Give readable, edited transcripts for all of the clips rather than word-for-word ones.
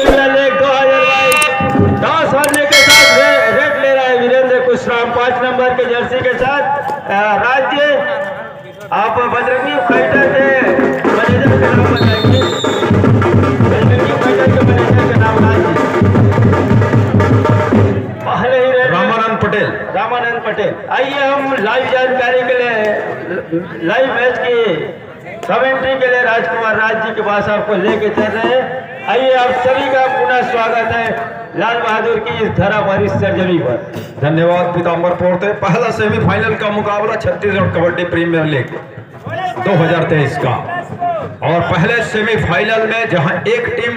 10 हारने के साथ रेड ले रहा है वीरेंद्र कुशराम 5 नंबर के जर्सी के साथ। राज्य आप बजरंगी फाइटर के मैनेजर का नाम बताएंगे। बजरंगी फाइटर के मैनेजर का नाम राज्य पहले ही रामानंद पटेल। आइए हम लाइव जानकारी के लिए लाइव मैच की कमेंट्री के लिए राजकुमार राज जी के पास आपको लेके चल रहे हैं। आइए आप सभी का पुनः स्वागत है लाल बहादुर की इस धरा पर इस सरजमी पर। धन्यवाद पीताम्बर पोर्ते। पहला सेमीफाइनल का मुकाबला छत्तीसगढ़ कबड्डी प्रीमियर लीग 2023 का, और पहले सेमीफाइनल में जहां एक टीम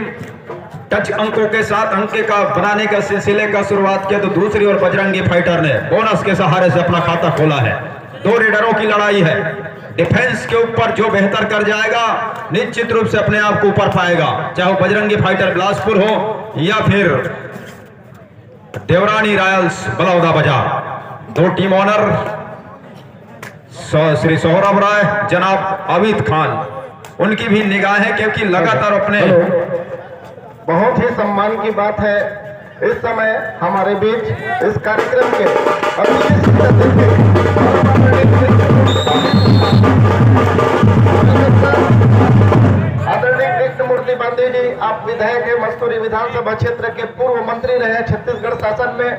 टच अंकों के साथ अंक का बनाने का सिलसिले का शुरुआत किया, तो दूसरी ओर बजरंगी फाइटर ने बोनस के सहारे से अपना खाता खोला है। 2 रेडरों की लड़ाई है। डिफेंस के ऊपर जो बेहतर कर जाएगा निश्चित रूप से अपने आप को ऊपर पाएगा, चाहे वो बजरंगी फाइटर बिलासपुर हो या फिर देवरानी रॉयल्स बलौदा बाजार। 2 टीम ऑनर श्री सौरभ राय, जनाब आबिद खान, उनकी भी निगाहें क्योंकि लगातार अपने बहुत ही सम्मान की बात है इस समय हमारे बीच इस कार्यक्रम के आदरणीय कृष्णमूर्ति बांदे जी, आप विधायक है, मस्तूरी विधानसभा क्षेत्र के पूर्व मंत्री रहे छत्तीसगढ़ शासन में।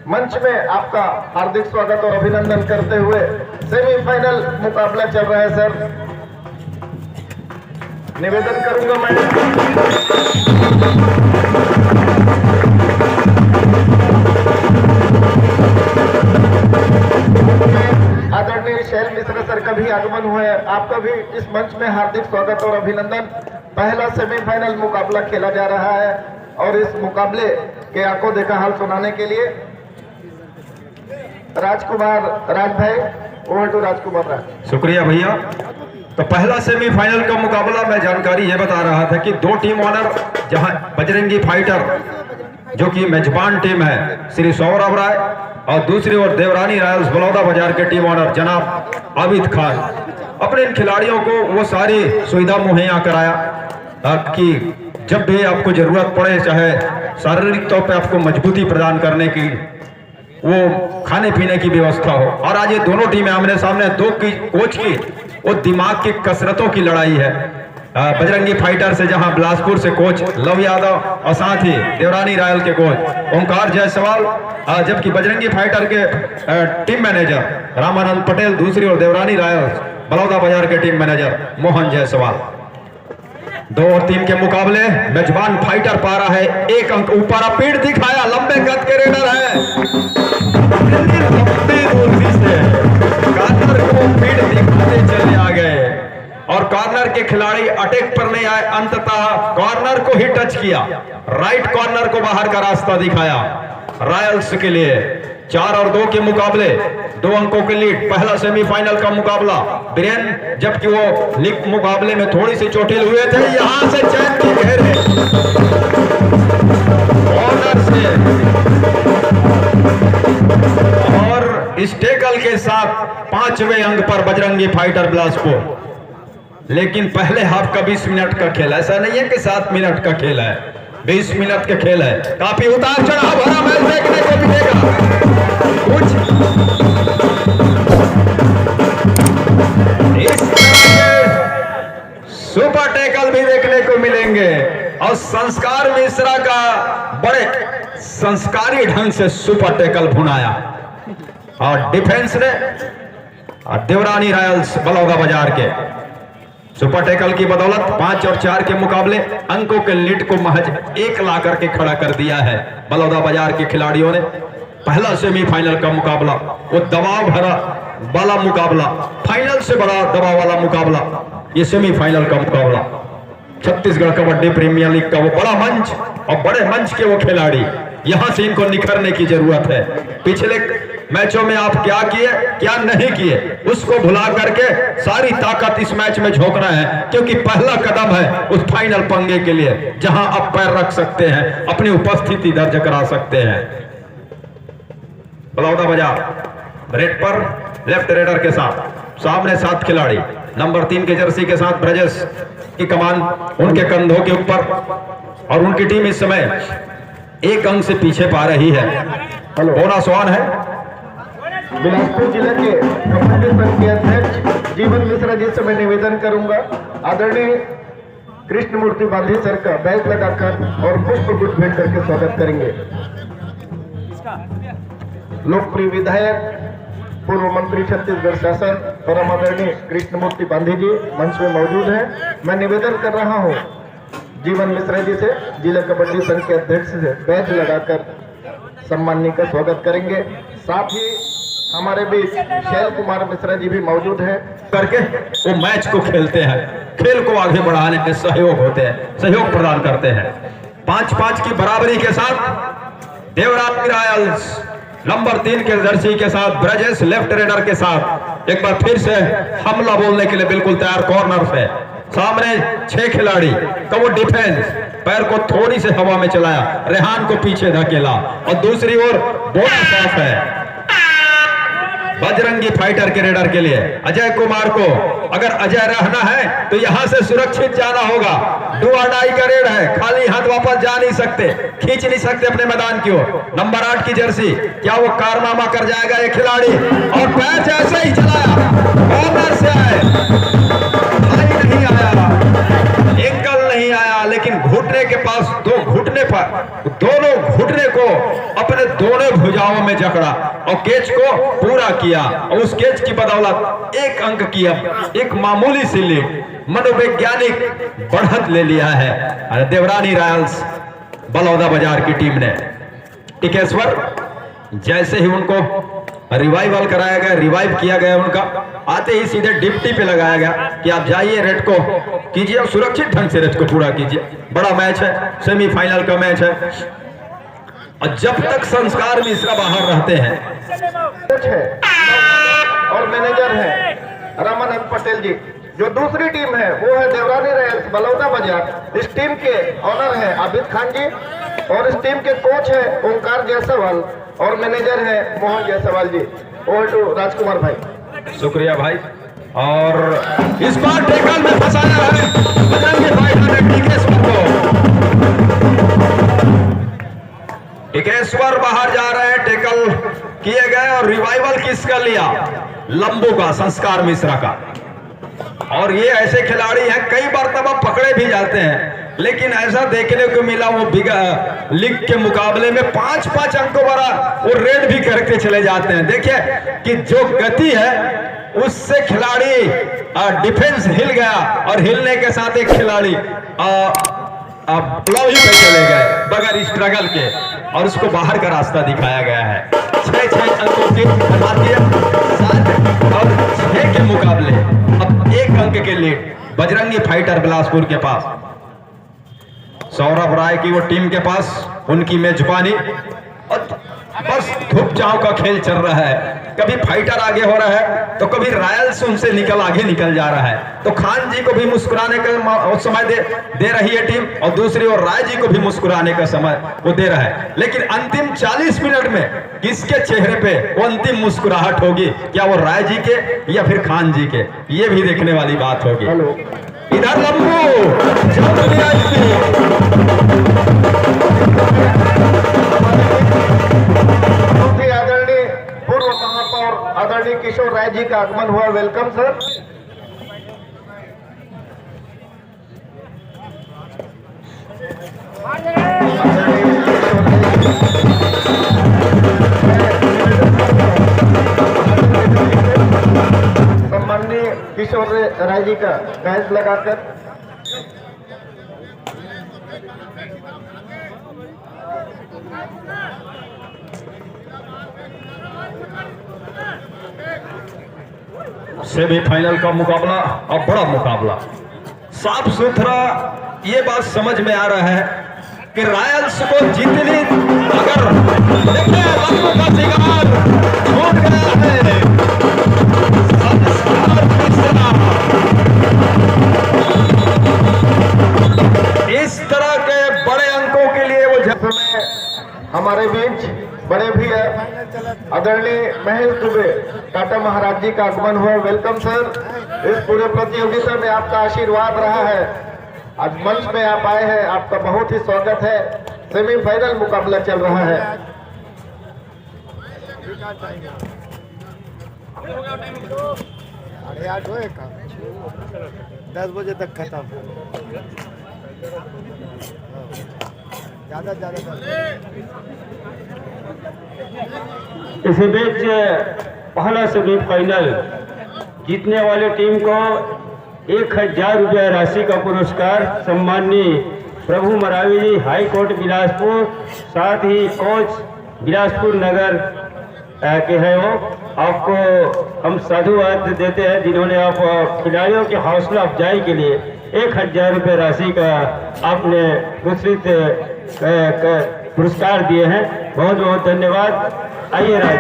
मंच में आपका हार्दिक स्वागत और अभिनंदन करते हुए सेमीफाइनल मुकाबला चल रहा है। सर, निवेदन करूंगा मैं आदरणीय शैल मिश्रा सर का भी आगमन हुआ है। आपका भी इस मंच में हार्दिक स्वागत और अभिनंदन। पहला सेमीफाइनल मुकाबला खेला जा रहा है और इस मुकाबले के आंखों देखा हाल सुनाने के लिए राजकुमार राज भाई, ओवर टू राजकुमार राज। शुक्रिया भैया। तो पहला सेमीफाइनल का मुकाबला मैं जानकारी ये बता रहा था कि 2 टीम ऑनर, जहां बजरंगी फाइटर जो कि मेजबान टीम है श्री सौरभ राय, और दूसरी ओर देवरानी रॉयल्स बलौदा बाजार के टीम ऑनर जनाब आबिद खान, अपने इन खिलाड़ियों को वो सारी सुविधा मुहैया कराया ताकि जब भी आपको जरूरत पड़े, चाहे शारीरिक तौर पे आपको मजबूती प्रदान करने की, वो खाने पीने की व्यवस्था हो। और आज ये दोनों टीमें आमने सामने 2 की कोच की वो दिमाग की कसरतों की लड़ाई है। बजरंगी फाइटर से जहां बिलासपुर से कोच लव यादव और साथ ही देवरानी रॉयल के कोच ओंकार जायसवाल, जबकि बजरंगी फाइटर के टीम मैनेजर रामानंद पटेल, दूसरी ओर देवरानी रॉयल्स बलौदा बाजार के टीम मैनेजर मोहन जायसवाल। 2 और 3 के मुकाबले मेजबान फाइटर पा रहा है 1 अंक ऊपर। अपीड दिखाया, लंबे कद के रेडर है, कॉर्नर को पीठ दिखाते चले आ गए और कॉर्नर के खिलाड़ी अटैक पर नहीं आए, अंततः कॉर्नर को ही टच किया, राइट कॉर्नर को बाहर का रास्ता दिखाया रॉयल्स के लिए। 4 और 2 के मुकाबले 2 अंकों के लीड। पहला सेमीफाइनल का मुकाबला बीरेन, जबकि वो लीग मुकाबले में थोड़ी सी चोटिल हुए थे, यहां से चैन की घेरे कॉर्नर से और स्टेकल के साथ 5वें अंक पर बजरंगी फाइटर बिलासपुर। लेकिन पहले हाफ का 20 मिनट का खेल, ऐसा नहीं है कि 7 मिनट का खेल है, 20 मिनट का खेल है। काफी उतार चढ़ाव भरा मैच देखने को मिलेगा। कुछ इस तरह के सुपर टैकल भी देखने को मिलेंगे और संस्कार मिश्रा का बड़े संस्कारी ढंग से सुपर टैकल भुनाया और डिफेंस ने देवरानी रॉयल्स बलौदा बाजार के सुपर टैकल की बदौलत 5 और 4 के मुकाबले अंकों के लीड को महज 1 ला करके खड़ा कर दिया है बलौदा बाजार के खिलाड़ियों ने। पहला सेमीफाइनल का मुकाबला, वो दबाव भरा वाला मुकाबला, फाइनल से बड़ा दबाव वाला मुकाबला, ये सेमीफाइनल का मुकाबला छत्तीसगढ़ कबड्डी प्रीमियर लीग का वो बड़ा मंच और बड़े मंच के वो खिलाड़ी, यहां से इनको निखरने की जरूरत है। पिछले मैचों में आप क्या किए क्या नहीं किए उसको भुला करके सारी ताकत इस मैच में झोंकना है, क्योंकि पहला कदम है उस फाइनल पंगे के लिए जहां आप पैर रख सकते हैं, अपनी उपस्थिति दर्ज करा सकते हैं। बलौदा बाजार रेड पर लेफ्ट रेडर के साथ सामने 7 खिलाड़ी, नंबर 3 के जर्सी के साथ ब्रजेश की कमान उनके कंधों के ऊपर, और उनकी टीम इस समय 1 अंक से पीछे पा रही है। बोनस ऑन है। बिलासपुर जिले के कबड्डी संघ के अध्यक्ष जीवन मिश्रा जी से मैं निवेदन करूंगा, आदरणीय कृष्णमूर्ति बांधी सर का बैच लगाकर और पुष्प गुच्छ भेंट करके स्वागत करेंगे। लोकप्रिय विधायक, पूर्व मंत्री छत्तीसगढ़ शासन और आदरणीय कृष्णमूर्ति बांधी जी मंच में मौजूद हैं। मैं निवेदन कर रहा हूं जीवन मिश्रा जी से, जिला कबड्डी संघ के अध्यक्ष से बैच लगाकर सम्माननीय का स्वागत करेंगे। साथ ही हमारे बीच शैल कुमार मिश्रा जी भी मौजूद हैं। करके वो मैच को खेलते हैं, खेल को आगे बढ़ाने में सहयोग होते हैं, सहयोग प्रदान करते हैं। 5-5 की बराबरी के साथ देवरानी रॉयल्स नंबर 3 के जर्सी के साथ ब्रजेश लेफ्ट रेडर के साथ एक बार फिर से हमला बोलने के लिए बिल्कुल तैयार। कॉर्नर से सामने 6 खिलाड़ी का वो डिफेंस पैर को थोड़ी से हवा में चलाया, रेहान को पीछे धकेला और दूसरी ओर बोनस ऑफ है बजरंगी फाइटर के रेडर के लिए अजय कुमार को। अगर अजय रहना है तो यहां से सुरक्षित जाना होगा। डू और डाई का रेड है, खाली हाथ वापस जा नहीं सकते, खींच नहीं सकते अपने मैदान की ओर। नंबर 8 की जर्सी, क्या वो कारनामा कर जाएगा ये खिलाड़ी? और पैच ऐसे ही चलाया, कॉर्नर से आए, नहीं आया, एंकल नहीं आया, लेकिन घुटने के पास घुटने पर दोनों घुटने को अपने दोनों भुजाओं में जकड़ा और कैच को पूरा किया और उस कैच की बदौलत 1 अंक की एक मामूली सी लीड मनोवैज्ञानिक बढ़त ले लिया है देवरानी रॉयल्स बलौदा बाजार की टीम ने। टिकेश्वर जैसे ही उनको रिवाइवल कराया गया, रिवाइव किया गया उनका, आते ही सीधे डिप्टी पे लगाया गया कि आप जाइए रेड को कीजिए और सुरक्षित ढंग से रेड को पूरा कीजिए। बड़ा मैच है, सेमीफाइनल का मैच है और जब तक संस्कार मिश्रा बाहर रहते हैं और मैनेजर है रामानंद पटेल जी। जो दूसरी टीम है वो है देवरानी रॉयल्स बलौदा बाजार। इस टीम के ऑनर है आबिद खान जी और इस टीम के कोच है ओंकार जायसवाल और मैनेजर है मोहन जायसवाल जी। ओवर टू राजकुमार भाई। शुक्रिया भाई। और इस बार टेकल में फंसाया है बजरंगी फाइटर ने टिकेश्वर को। टिकेश्वर बाहर जा रहे हैं, टेकल किए गए और रिवाइवल किसका लिया? लंबू का, संस्कार मिश्रा का। और ये ऐसे खिलाड़ी हैं कई बार तब पकड़े भी जाते हैं, लेकिन ऐसा देखने को मिला वो लीग के मुकाबले में 5-5 अंकों वाला वो रेड भी करके चले जाते हैं। देखिए कि जो गति है उससे खिलाड़ी डिफेंस हिल गया और हिलने के साथ एक खिलाड़ी प्लावी पे चले गए बगैर स्ट्रगल के और उसको बाहर का रास्ता दिखाया गया है। 6 अंकों की बनाती है 7 और 6 के मुकाबले अब 1 अंक के लीड बजरंगी फाइटर बिलासपुर के पास। सौरभ राय की वो टीम के पास उनकी मेजबानी और बस धूप चाव का खेल चल रहा है। कभी फाइटर आगे हो रहा है तो कभी रॉयल्स उनसे आगे निकल जा रहा है। तो खान जी को भी मुस्कुराने का समय दे रही है टीम और दूसरी ओर राय जी को भी मुस्कुराने का समय वो दे रहा है। लेकिन अंतिम 40 मिनट में किसके चेहरे पे वो अंतिम मुस्कुराहट होगी? क्या वो राय जी के या फिर खान जी के? ये भी देखने वाली बात होगी। इधर लंबू आदरणीय पूर्व महापौर आदरणीय किशोर राय जी का आगमन हुआ। Welcome sir. सम्माननीय किशोर राय जी का बैच लगाकर सेमीफाइनल का मुकाबला और बड़ा मुकाबला साफ सुथरा। ये बात समझ में आ रहा है कि रॉयल्स को जितनी अगर देखिए लंबू का शिकार छूट गया है। इस तरह के बड़े अंकों के लिए वो समय हमारे बीच बड़े भी है आदरणीय महेश दुबे टाटा महाराज जी का आगमन हुआ। Welcome sir. इस पूरे प्रतियोगिता में आपका आशीर्वाद रहा है आज मंच में आप आए हैं, आपका बहुत ही स्वागत है। सेमीफाइनल मुकाबला चल रहा है। अरे 8 होए का 10 बजे तक खत्म। ज्यादा इसी बीच पहला सेमीफाइनल जीतने वाली टीम को 1000 रुपया राशि का पुरस्कार सम्माननीय प्रभु मरावी जी, हाई कोर्ट बिलासपुर, साथ ही कोच बिलासपुर नगर के है वो, आपको हम साधुवाद देते हैं जिन्होंने आप खिलाड़ियों की हौसला अफजाई के लिए 1000 रुपये राशि का आपने घोषित पुरस्कार दिए हैं। बहुत बहुत धन्यवाद। आइए राज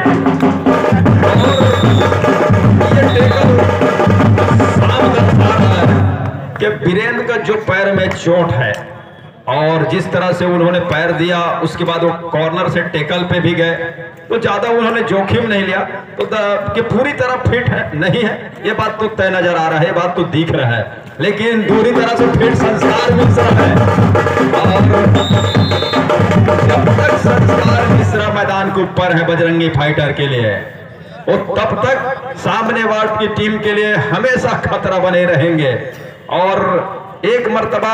कि वीरेंद्र का जो पैर में चोट है और जिस तरह से उन्होंने पैर दिया, उसके बाद वो कॉर्नर से टेकल पे भी गए, तो ज्यादा उन्होंने जोखिम नहीं लिया, तो कि पूरी तरह फिट है नहीं है ये बात तो तय नजर आ रहा है, ये बात तो दिख रहा है, लेकिन पूरी तरह से फिट संस्कार मिश्रा है। और जब तक संस्कार मिश्रा मैदान के ऊपर है बजरंगी फाइटर के लिए, वो तब तक सामने वाली की टीम के लिए हमेशा खतरा बने रहेंगे। और एक मर्तबा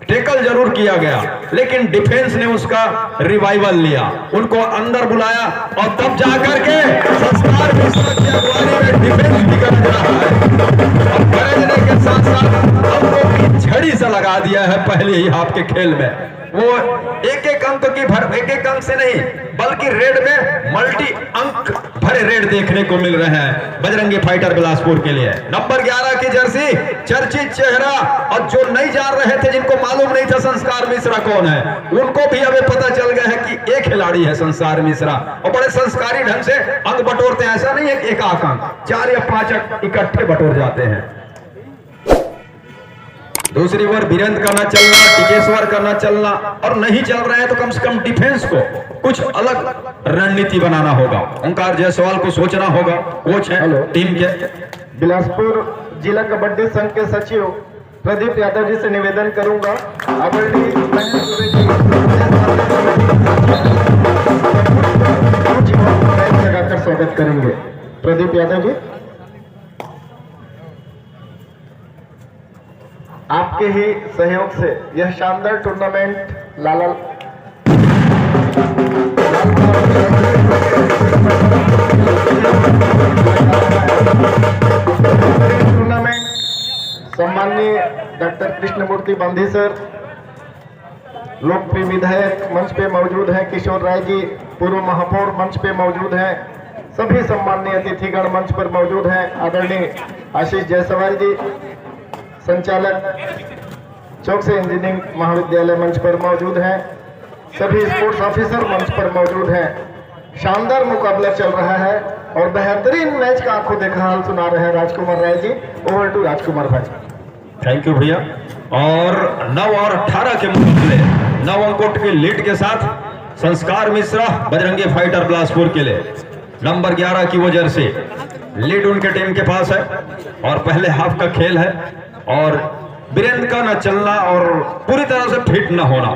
टेकल जरूर किया गया, लेकिन डिफेंस ने उसका रिवाइवल लिया, उनको अंदर बुलाया और तब जाकर के संस्कार मिश्रा की अगुवाई में डिफेंस भी गरज रहा है। और गरजने के साथ साथ हमको झड़ी सा लगा दिया है पहले ही आपके खेल में। वो एक एक अंक से नहीं बल्कि रेड में मल्टी अंक भरे रेड देखने को मिल रहे हैं बजरंगी फाइटर बिलासपुर के लिए। नंबर 11 की जर्सी, चर्चित चेहरा, और जो नहीं जान रहे थे, जिनको मालूम नहीं था संस्कार मिश्रा कौन है, उनको भी अभी पता चल गया है कि एक खिलाड़ी है संस्कार मिश्रा, और बड़े संस्कारी ढंग से अंक बटोरते हैं। ऐसा नहीं है एक अंक, 4 या 5 अंक इकट्ठे बटोर जाते हैं। दूसरी ओर वीरेंद्र का ना चलना, टिकेश्वर का ना चलना, और नहीं चल रहे हैं तो कम से कम डिफेंस को कुछ अलग रणनीति बनाना होगा। ओंकार जायसवाल को सोचना होगा, कोच है टीम के। बिलासपुर जिला कबड्डी संघ के सचिव प्रदीप यादव जी से निवेदन करूंगा, आदरणीय लगाकर स्वागत करेंगे। प्रदीप यादव जी, आपके ही सहयोग से यह शानदार टूर्नामेंट सम्माननीय डॉक्टर कृष्णमूर्ति बंधी सर, लोकप्रिय विधायक मंच पे मौजूद हैं, किशोर राय जी पूर्व महापौर मंच पे मौजूद हैं, सभी सम्माननीय अतिथिगण मंच पर मौजूद हैं। आदरणीय आशीष जायसवाल जी, संचालक चौक से इंजीनियरिंग महाविद्यालय मंच पर मौजूद हैं, सभी स्पोर्ट्स ऑफिसर मंच पर मौजूद हैं। शानदार मुकाबला चल रहा है और बेहतरीन मैच का आंखों देखा हाल सुना रहे हैं राजकुमार राय जी। ओवर टू राजकुमार भाई। थैंक यू भैया। और 9 और 18 के मुकाबले 9 अंकों की लीड के साथ संस्कार मिश्रा बजरंगी फाइटर बिलासपुर के लिए नंबर 11 की वो जर्सी लीड उनके टीम के पास है और पहले हाफ का खेल है। और वीरेंद्र का न चलना और पूरी तरह से फिट न होना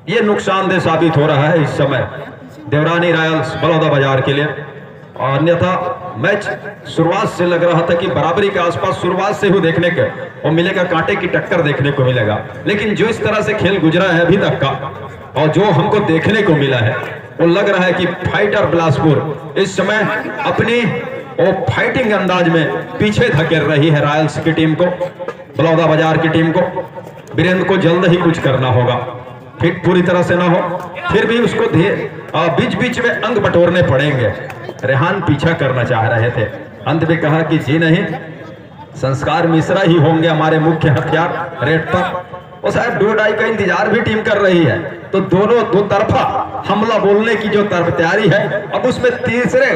ये नुकसानदेह साबित हो रहा है इस समय देवरानी रॉयल्स बलौदा बाजार के लिए। और अन्यथा मैच शुरुआत से लग रहा था कि बराबरी के आसपास शुरुआत से ही देखने के और मिलेगा, कांटे की टक्कर देखने को मिलेगा। लेकिन जो इस तरह से खेल गुजरा है अभी तक का और जो हमको देखने को मिला है वो लग रहा है कि फाइटर बिलासपुर इस समय अपनी वो फाइटिंग अंदाज में पीछे धकेल रही है रॉयल्स की टीम को, बलौदा बाजार की टीम को। वीरेंद्र को जल्द ही कुछ करना होगा, फिट पूरी तरह से ना हो, फिर भी उसको बीच बीच में अंग बटोरने पड़ेंगे। रेहान पीछा करना चाह रहे थे, अंत में कहा कि जी नहीं, संस्कार मिश्रा ही होंगे हमारे मुख्य हथियार रेड पर। और शायद 2-2.5 का इंतजार भी टीम कर रही है, तो दोनों दो तरफा हमला बोलने की जो तैयारी है, अब उसमें तीसरे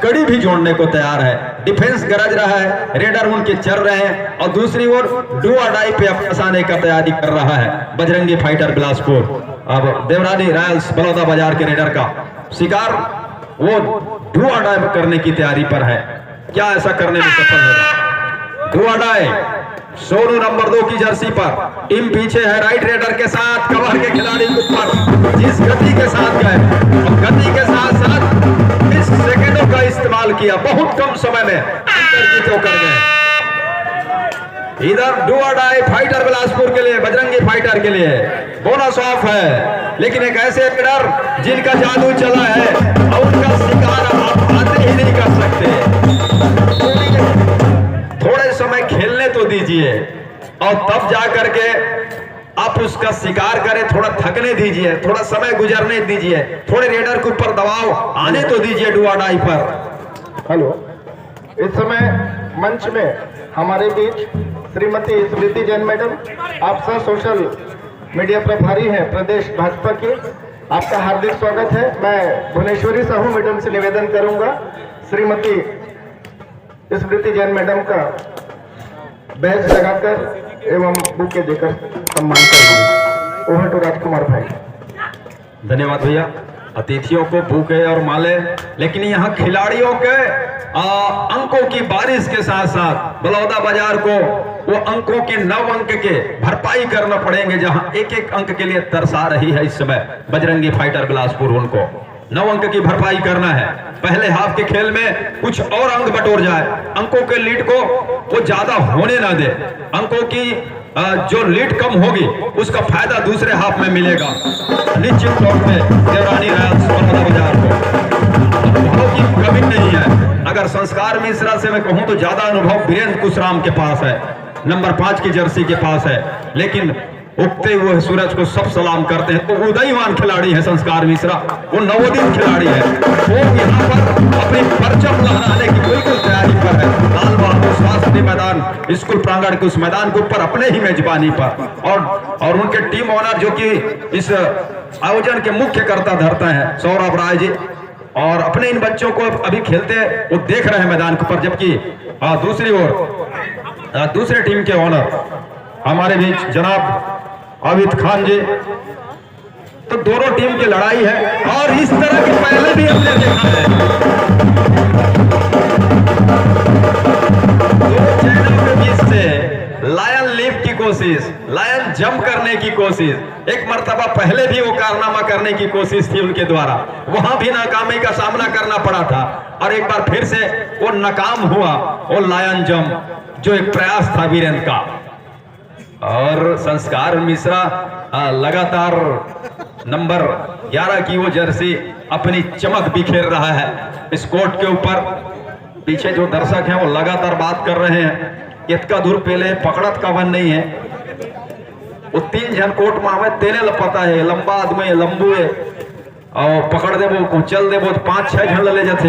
कड़ी भी जोड़ने को तैयार है। डिफेंस गरज रहा है, रेडर उनके चल रहे हैं और दूसरी ओर डू और डाई पे फंसाने का तैयारी कर रहा है बजरंगी फाइटर बिलासपुर। अब देवरानी रॉयल्स बलौदा बाजार के रेडर का शिकार वो डू और डाई करने की तैयारी पर है। क्या ऐसा करने में सफल होगा? डू और डाई सोनू नंबर 2 की जर्सी पर। टीम पीछे है राइट रेडर के साथ, कवर के खिलाड़ी ऊपर जिस गति के साथ गए और गति के साथ साथ इस सेकंडों का इस्तेमाल किया, बहुत कम समय में अंतर जीत कर गए। इधर डू और डाई फाइटर बिलासपुर के लिए, बजरंगी फाइटर के लिए बोनस ऑफ है, लेकिन एक ऐसे रेडर जिनका जादू चला है और उनका शिकार आप आते ही नहीं कर सकते। थोड़े समय खेलने तो दीजिए और तब जा करके आप उसका शिकार करें, थोड़ा थकने दीजिए, थोड़ा समय गुजरने दीजिए, थोड़े रेडर के ऊपर दबाव आने तो दीजिए डू और डाई पर। हेलो, इस समय मंच में हमारे बीच श्रीमती स्मृति जैन मैडम, आप सह सोशल मीडिया प्रभारी हैं प्रदेश भाजपा की, आपका हार्दिक स्वागत है। मैं भुवनेश्वरी साहू मैडम से निवेदन करूंगा श्रीमती स्मृति जैन मैडम का बैज लगाकर एवं बुके देकर सम्मान करेंगे। ओवर टू राजकुमार भाई। धन्यवाद भैया। अतिथियों को बुके और माले, लेकिन यहाँ खिलाड़ियों के अंकों की बारिश के साथ साथ बलौदा बाजार को वो अंकों के 9 अंक के भरपाई करना पड़ेंगे, जहां एक एक अंक के लिए तरसा रही है इस समय बजरंगी फाइटर बिलासपुर। उनको 9 अंक की भरपाई करना है। पहले हाफ के खेल में कुछ और अंक बटोर जाए, अंकों के लीड को वो ज्यादा होने ना दे। अंकों की जो लीड कम होगी उसका फायदा दूसरे हाफ में मिलेगा निश्चित तौर पे देवरानी रायल्स बलौदा बाजार को। अनुभव की कमी नहीं है। अगर संस्कार मिश्रा से मैं कहूं तो ज्यादा अनुभव वीरेंद्र कुशराम के पास है, नंबर 5 की जर्सी के पास है, लेकिन उगते हुए सूरज को सब सलाम करते हैं। तो उदयमान खिलाड़ी है संस्कार मिश्रा, वो नवोदित खिलाड़ी है, वो यहाँ पर अपनी परचम लहराने की बिल्कुल तैयारी पर है। लाल बहादुर शास्त्री मैदान स्कूल प्रांगण के उस मैदान के ऊपर अपने ही मेजबानी पर, और उनके टीम ओनर जो कि इस आयोजन के मुख्य कर्ता धरते हैं सौरभ राय जी, और अपने इन बच्चों को अभी खेलते वो देख रहे हैं मैदान के ऊपर। जबकि दूसरी ओर दूसरे टीम के ओनर हमारे बीच जनाब आबिद खान जी। तो दोनों टीम की लड़ाई है और इस तरह के पहले भी हमने देखा है। दो चैनल के बीच से लायन लीप की कोशिश, लायन जंप करने की कोशिश, एक मर्तबा पहले भी वो कारनामा करने की कोशिश थी उनके द्वारा, वहां भी नाकामी का सामना करना पड़ा था, और एक बार फिर से वो नाकाम हुआ वो लायन जंप जो एक प्रयास था वीरेंद्र का। और संस्कार मिश्रा लगातार नंबर 11 की वो जर्सी अपनी चमक बिखेर रहा है इस कोर्ट के ऊपर। पीछे जो दर्शक हैं वो लगातार बात कर रहे हैं, इतना दूर पहले पकड़त का वन नहीं है, वो 3 जन कोर्ट में हमें तेने पता है, लंबा आदमी लंबू है और पकड़ दे वो चल दे वो 5-6 जन ले जाते।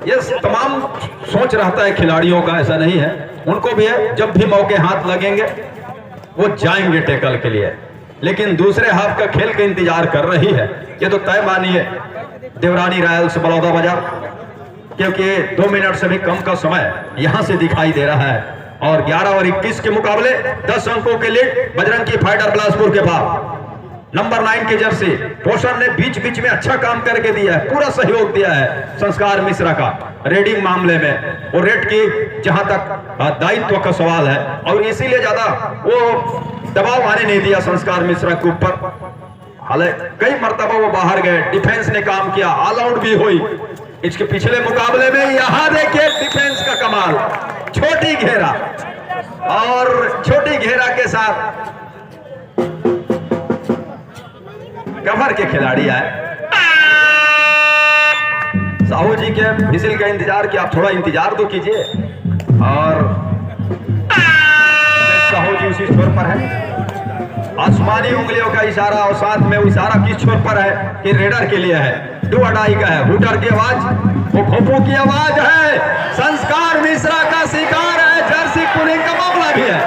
ये तमाम सोच रहता है खिलाड़ियों का, ऐसा नहीं है, उनको भी है, जब भी मौके हाथ लगेंगे वो जाएंगे टैकल के लिए। लेकिन दूसरे हाफ का खेल का इंतजार कर रही है, ये तो तय मानिए देवरानी रायल्स बलौदा बाजार, क्योंकि 2 मिनट से भी कम का समय यहां से दिखाई दे रहा है। और 11 और 21 के मुकाबले 10 अंकों के लीड बजरंगी फाइटर बिलासपुर के पास। नंबर 9 के जर्सी पोषण ने बीच बीच में अच्छा काम करके दिया है, पूरा सहयोग दिया है संस्कार मिश्रा का रेडिंग मामले में, और रेड की जहां तक दायित्व का सवाल है, और इसीलिए ज्यादा वो दबाव आने नहीं दिया संस्कार मिश्रा के ऊपर। हालांकि कई मर्तबा वो बाहर गए, डिफेंस ने काम किया, ऑल आउट भी हुई। इसके पिछले मुकाबले में यहां देखिए डिफेंस का कमाल, छोटी घेरा और छोटी घेरा के साथ कवर के खिलाड़ी आए। साहू जी के विजिल का इंतजार किया, आप थोड़ा इंतजार तो कीजिए। और साहू जी उसी छोर पर है, आसमानी उंगलियों का इशारा, और साथ में वो इशारा किस छोर पर है कि रेडर के लिए है, डू अडाई का है, हुटर की आवाज, वो खोपू की आवाज है, संस्कार मिश्रा का शिकार है, जर्सी पुलिंग का मामला भी है।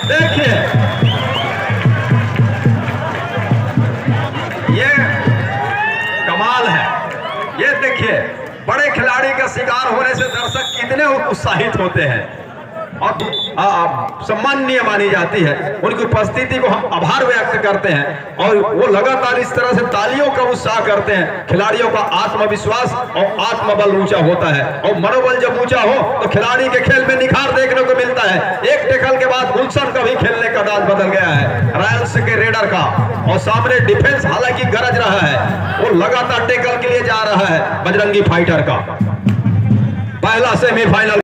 देखिए ये कमाल है, ये देखिए बड़े खिलाड़ी का शिकार होने से दर्शक कितने उत्साहित होते हैं। सम्माननीय मानी जाती है। उनकी उपस्थिति को हम आभार व्यक्त करते हैं और वो लगातार इस तरह से तालियों का उत्साह करते हैं। खिलाड़ियों का आत्मविश्वास और आत्मबल ऊंचा होता है और मनोबल जब ऊंचा हो तो खिलाड़ी के खेल में निखार देखने को मिलता है। एक टैकल के बाद गुलशन का भी खेलने का अंदाज बदल गया है रॉयल्स के रेडर का, और सामने डिफेंस हालांकि गरज रहा है, वो लगातार टैकल के लिए जा रहा है बजरंगी फाइटर का। पहला सेमीफाइनल